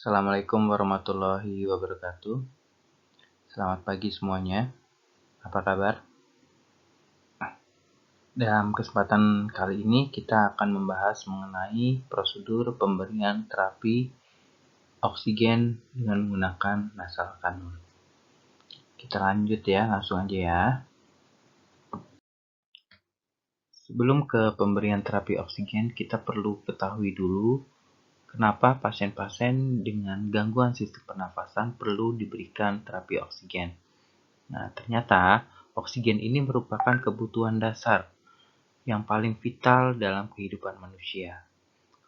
Assalamualaikum warahmatullahi wabarakatuh. Selamat pagi semuanya. Apa kabar? Dalam kesempatan kali ini kita akan membahas mengenai prosedur pemberian terapi oksigen dengan menggunakan nasal kanul. Kita lanjut ya, langsung aja ya. Sebelum ke pemberian terapi oksigen, kita perlu ketahui dulu kenapa pasien-pasien dengan gangguan sistem pernafasan perlu diberikan terapi oksigen. Nah, ternyata oksigen ini merupakan kebutuhan dasar yang paling vital dalam kehidupan manusia.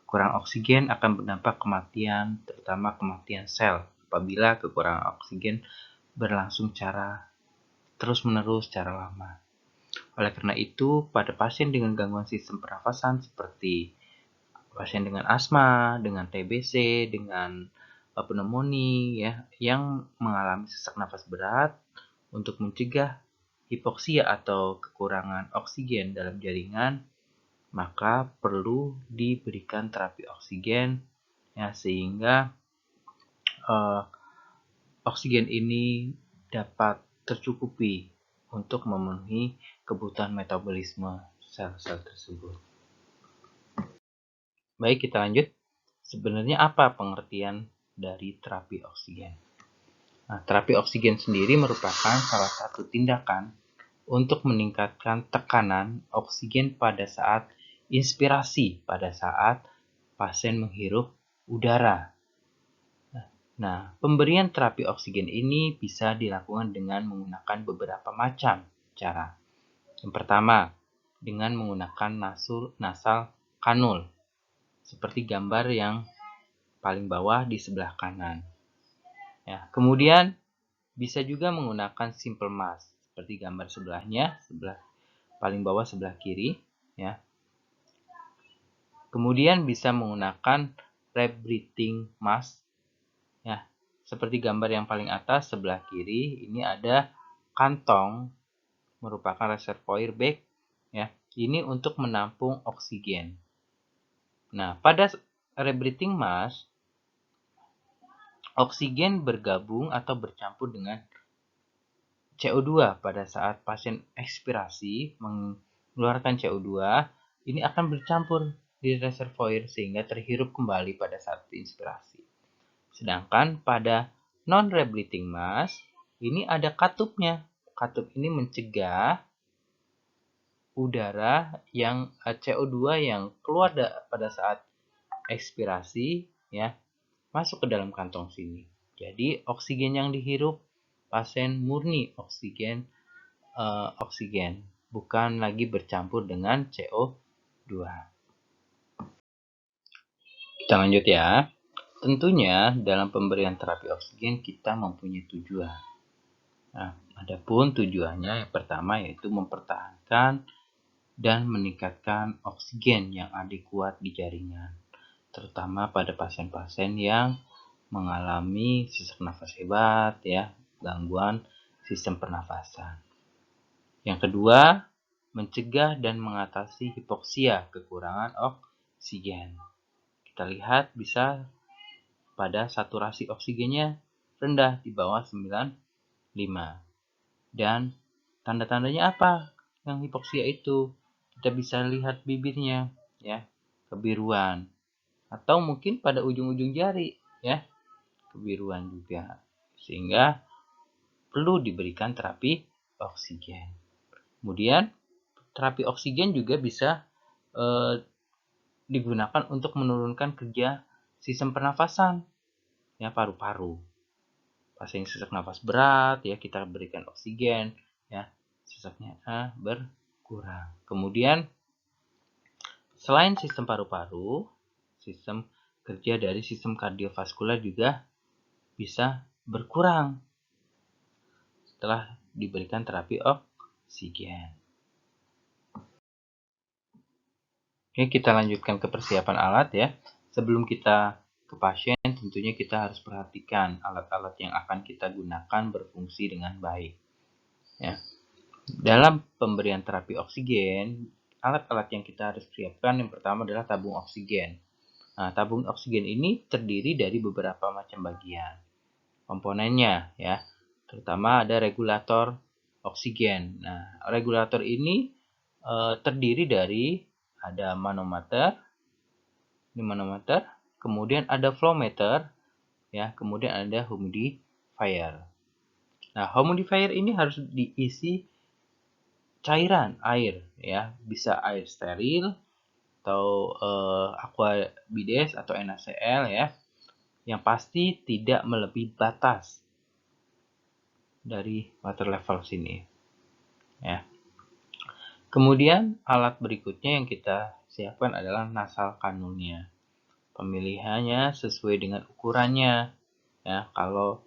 Kurang oksigen akan berdampak kematian, terutama kematian sel, apabila kekurangan oksigen berlangsung terus-menerus secara lama. Oleh karena itu, pada pasien dengan gangguan sistem pernafasan seperti pasien dengan asma, dengan TBC, dengan pneumonia, ya, yang mengalami sesak nafas berat, untuk mencegah hipoksia atau kekurangan oksigen dalam jaringan, maka perlu diberikan terapi oksigen ya, sehingga oksigen ini dapat tercukupi untuk memenuhi kebutuhan metabolisme sel-sel tersebut. Baik, kita lanjut. Sebenarnya apa pengertian dari terapi oksigen? Nah, terapi oksigen sendiri merupakan salah satu tindakan untuk meningkatkan tekanan oksigen pada saat inspirasi, pada saat pasien menghirup udara. Nah, pemberian terapi oksigen ini bisa dilakukan dengan menggunakan beberapa macam cara. Yang pertama, dengan menggunakan nasal kanul, seperti gambar yang paling bawah di sebelah kanan. Ya, kemudian bisa juga menggunakan simple mask, seperti gambar sebelahnya, sebelah paling bawah sebelah kiri, ya. Kemudian bisa menggunakan rebreathing mask, ya, seperti gambar yang paling atas sebelah kiri. Ini ada kantong, merupakan reservoir bag, ya. Ini untuk menampung oksigen. Nah, pada rebreathing mask, oksigen bergabung atau bercampur dengan CO2 pada saat pasien ekspirasi mengeluarkan CO2, ini akan bercampur di reservoir sehingga terhirup kembali pada saat inspirasi. Sedangkan pada non-rebreathing mask, ini ada katupnya. Katup ini mencegah udara yang CO2 yang keluar pada saat ekspirasi, ya, masuk ke dalam kantong sini. Jadi oksigen yang dihirup pasien murni oksigen, bukan lagi bercampur dengan CO2. Kita lanjut ya. Tentunya dalam pemberian terapi oksigen kita mempunyai tujuan. Nah, adapun tujuannya yang pertama yaitu mempertahankan dan meningkatkan oksigen yang adekuat di jaringan, terutama pada pasien-pasien yang mengalami sesak nafas hebat, ya, gangguan sistem pernafasan. Yang kedua, mencegah dan mengatasi hipoksia, kekurangan oksigen. Kita lihat bisa pada saturasi oksigennya rendah di bawah 95. Dan tanda-tandanya apa yang hipoksia itu? Kita bisa lihat bibirnya, ya, kebiruan, atau mungkin pada ujung-ujung jari, ya, kebiruan juga, sehingga perlu diberikan terapi oksigen. Kemudian terapi oksigen juga bisa digunakan untuk menurunkan kerja sistem pernafasan, ya, paru-paru. Pasien sesak nafas berat, ya, kita berikan oksigen, ya, sesaknya berkurang. Kemudian selain sistem paru-paru, sistem kerja dari sistem kardiovaskular juga bisa berkurang setelah diberikan terapi oksigen. Oke, kita lanjutkan ke persiapan alat ya. Sebelum kita ke pasien, tentunya kita harus perhatikan alat-alat yang akan kita gunakan berfungsi dengan baik. Ya. Dalam pemberian terapi oksigen, alat-alat yang kita harus siapkan yang pertama adalah tabung oksigen. Nah, tabung oksigen ini terdiri dari beberapa macam bagian komponennya ya. Terutama ada regulator oksigen. Nah, regulator ini terdiri dari ada manometer, kemudian ada flow meter ya, kemudian ada humidifier. Nah, humidifier ini harus diisi cairan air ya, bisa air steril atau aqua bides atau NaCl ya, yang pasti tidak melebihi batas dari water level sini ya. Kemudian alat berikutnya yang kita siapkan adalah nasal kanulnya. Pemilihannya sesuai dengan ukurannya ya. Kalau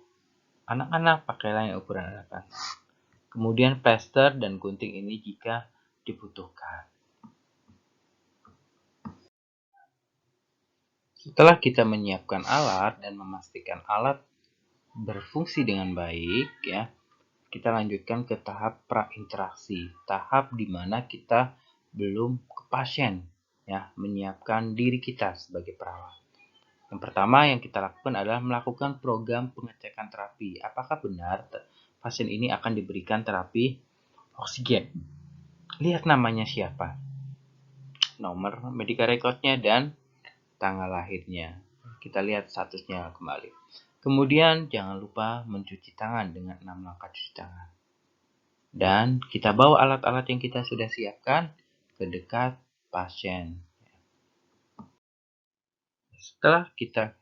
anak-anak pakailah yang ukuran anak-anak. Kemudian plester dan gunting ini jika dibutuhkan. Setelah kita menyiapkan alat dan memastikan alat berfungsi dengan baik ya, kita lanjutkan ke tahap prainteraksi, tahap di mana kita belum ke pasien ya, menyiapkan diri kita sebagai perawat. Yang pertama yang kita lakukan adalah melakukan program pengecekan terapi. Apakah benar pasien ini akan diberikan terapi oksigen? Lihat namanya siapa, nomor medical recordnya, dan tanggal lahirnya. Kita lihat statusnya kembali. Kemudian jangan lupa mencuci tangan dengan 6 langkah cuci tangan. Dan kita bawa alat-alat yang kita sudah siapkan ke dekat pasien. Setelah kita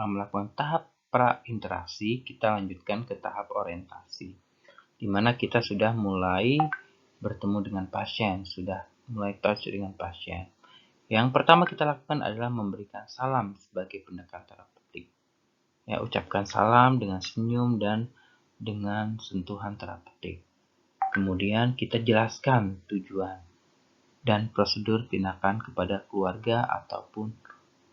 melakukan tahap prainteraksi, kita lanjutkan ke tahap orientasi, di mana kita sudah mulai bertemu dengan pasien, sudah mulai touch dengan pasien. Yang pertama kita lakukan adalah memberikan salam sebagai pendekatan terapeutik. Ya, ucapkan salam dengan senyum dan dengan sentuhan terapeutik. Kemudian kita jelaskan tujuan dan prosedur tindakan kepada keluarga ataupun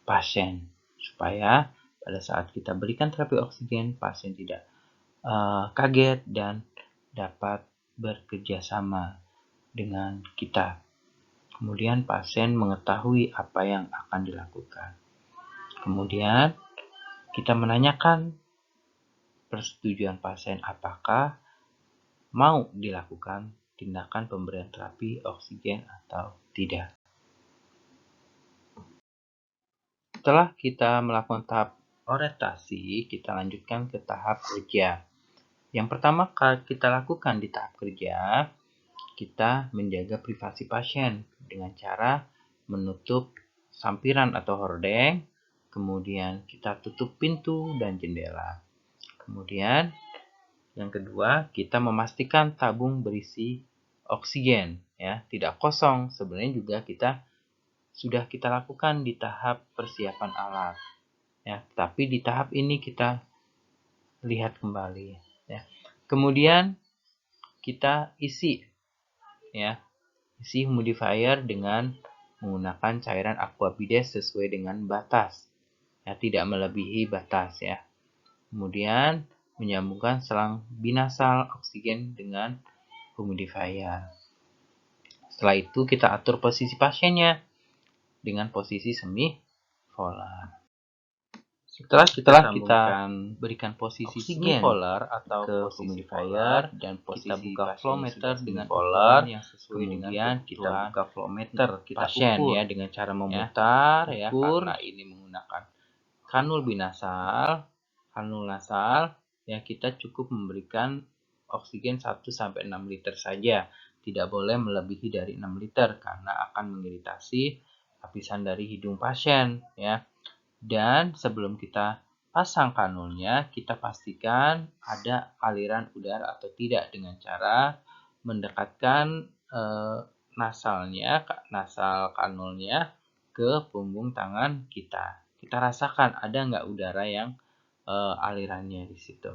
pasien, supaya pada saat kita berikan terapi oksigen, pasien tidak kaget dan dapat bekerja sama dengan kita. Kemudian pasien mengetahui apa yang akan dilakukan. Kemudian kita menanyakan persetujuan pasien apakah mau dilakukan tindakan pemberian terapi oksigen atau tidak. Setelah kita melakukan tahap orientasi, kita lanjutkan ke tahap kerja. Yang pertama kita lakukan di tahap kerja, kita menjaga privasi pasien dengan cara menutup sampiran atau hordeng, kemudian kita tutup pintu dan jendela. Kemudian yang kedua, kita memastikan tabung berisi oksigen ya, tidak kosong. Sebenarnya juga sudah kita lakukan di tahap persiapan alat ya, tapi di tahap ini kita lihat kembali ya. Kemudian kita isi humidifier dengan menggunakan cairan aqua bides sesuai dengan batas ya, tidak melebihi batas ya. Kemudian menyambungkan selang binasal oksigen dengan humidifier. Setelah itu kita atur posisi pasiennya dengan posisi semipolar. Setelah kita berikan posisi semipolar atau ke humidifier dan kita buka flow meter dengan polar yang sesuai dengan kita buka flow meter pasien ya dengan cara memutar ya, karena ini menggunakan kanul binasal, kanul nasal ya, kita cukup memberikan oksigen 1-6 liter saja. Tidak boleh melebihi dari 6 liter karena akan mengiritasi lapisan dari hidung pasien ya. Dan sebelum kita pasang kanulnya, kita pastikan ada aliran udara atau tidak dengan cara mendekatkan nasal kanulnya ke punggung tangan kita. Kita rasakan ada nggak udara yang alirannya di situ.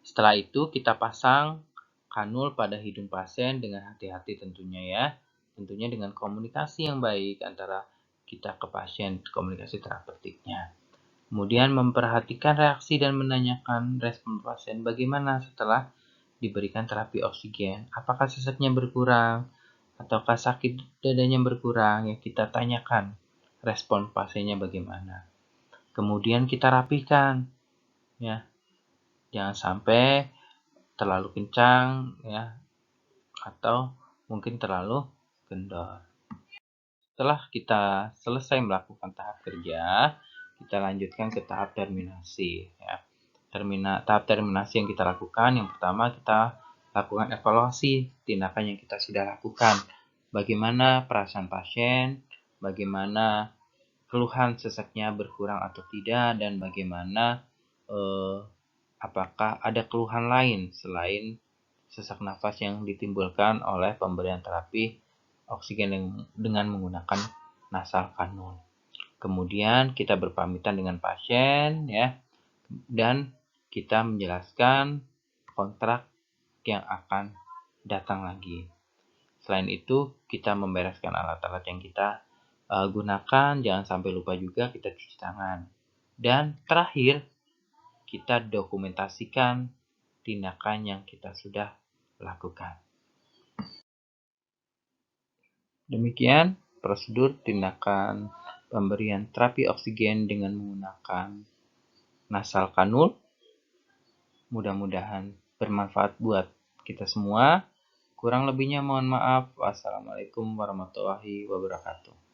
Setelah itu kita pasang kanul pada hidung pasien dengan hati-hati tentunya ya. Tentunya dengan komunikasi yang baik antara kita ke pasien, komunikasi terapeutiknya. Kemudian memperhatikan reaksi dan menanyakan respon pasien bagaimana setelah diberikan terapi oksigen. Apakah sesaknya berkurang ataukah sakit dadanya berkurang, ya kita tanyakan respon pasiennya bagaimana. Kemudian kita rapikan, ya, jangan sampai terlalu kencang, ya, atau mungkin terlalu kendor. Setelah kita selesai melakukan tahap kerja, kita lanjutkan ke tahap terminasi, ya. Tahap terminasi yang kita lakukan, yang pertama kita lakukan evaluasi tindakan yang kita sudah lakukan. Bagaimana perasaan pasien, bagaimana keluhan sesaknya berkurang atau tidak, dan bagaimana apakah ada keluhan lain selain sesak nafas yang ditimbulkan oleh pemberian terapi oksigen dengan menggunakan nasal kanul. Kemudian kita berpamitan dengan pasien, ya, dan kita menjelaskan kontrak yang akan datang lagi. Selain itu, kita membereskan alat-alat yang kita gunakan, jangan sampai lupa juga kita cuci tangan. Dan terakhir, kita dokumentasikan tindakan yang kita sudah lakukan. Demikian prosedur tindakan pemberian terapi oksigen dengan menggunakan nasal kanul. Mudah-mudahan bermanfaat buat kita semua. Kurang lebihnya mohon maaf. Wassalamualaikum warahmatullahi wabarakatuh.